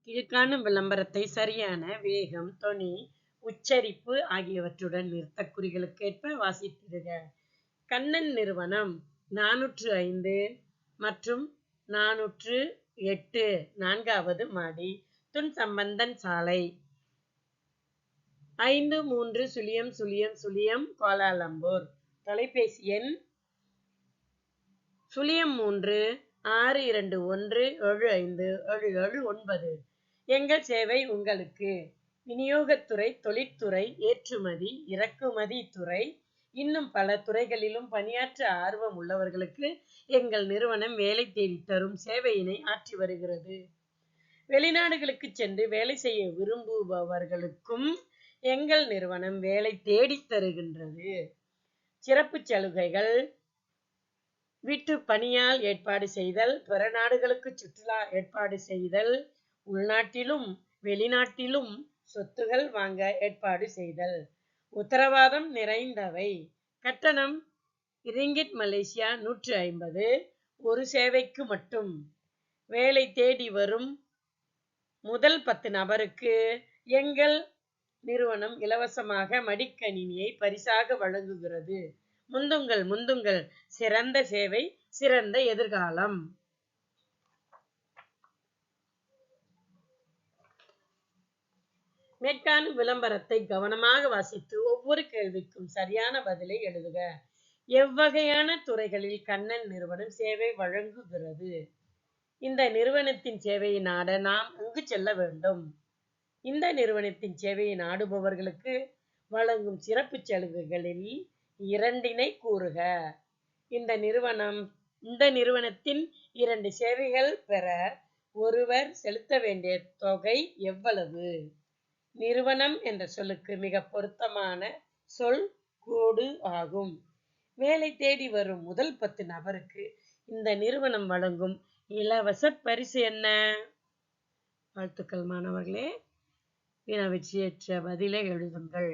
கீழ்காணும் விளம்பரத்தை சரியான வேகம், தொனி, உச்சரிப்பு ஆகியவற்றுடன் நிறுத்தக் குறிகளுக்கேற்ப வாசித்திடுக. கண்ணன் நிறுவனம் 405 மற்றும் 408 4வது மாடி, துன்சம்பந்தன் சாலை, 530000 கோலாலம்பூர். தொலைபேசி எண் 0362175779. எங்கள் சேவை உங்களுக்கு. விநியோகத்துறை, தொழிற்துறை, ஏற்றுமதி, இறக்குமதி துறை, இன்னும் பல துறைகளிலும் பணியாற்ற ஆர்வம் உள்ளவர்களுக்கு எங்கள் நிறுவனம் வேலை தேடித் தரும் சேவையினை ஆற்றி வருகிறது. வெளிநாடுகளுக்கு சென்று வேலை செய்ய விரும்புபவர்களுக்கும் எங்கள் நிறுவனம் வேலை தேடித் தருகின்றது. சிறப்பு சலுகைகள்: வீட்டு பணியால் ஏற்பாடு செய்தல், பிற நாடுகளுக்கு சுற்றுலா ஏற்பாடு செய்தல், உள்நாட்டிலும் வெளிநாட்டிலும் சொத்துகள் வாங்க ஏற்பாடு செய்தல். உத்தரவாதம் நிறைந்தவை. கட்டணம் ரிங்கிட் மலேசியா 150, ஒரு சேவைக்கு மட்டும். வேலை தேடி வரும் முதல் 10 நபருக்கு எங்கள் நிறுவனம் இலவசமாக மடிக்கணினியை பரிசாக வழங்குகிறது. முந்துங்கள் முந்துங்கள், சிறந்த சேவை, சிறந்த எதிர்காலம். மேற்காணும் விளம்பரத்தை கவனமாக வாசித்து ஒவ்வொரு கேள்விக்கும் சரியான பதிலை எழுதுக. எவ்வகையான துறைகளில் கண்ணன் நிறுவனம் சேவை வழங்குகிறது? இந்த நிறுவனத்தின் சேவையை நாட நாம் எங்கு செல்ல வேண்டும்? இந்த நிறுவனத்தின் சேவையை நாடுபவர்களுக்கு வழங்கும் சிறப்பு சலுகைகளில் 2 கூறுக. இந்த நிறுவனத்தின் 2 சேவைகள் பெற ஒருவர் செலுத்த வேண்டிய தொகை எவ்வளவு? நிறுவனம் என்ற சொல்லுக்கு மிக பொருத்தமான சொல் கோடு ஆகும். வேலை தேடி வரும் முதல் 10 நபருக்கு இந்த நிறுவனம் வழங்கும் இலவச பரிசு என்ன? வாழ்த்துக்கள் மாணவர்களே. வினாவிற்கு ஏற்ற பதிலை எழுதுங்கள்.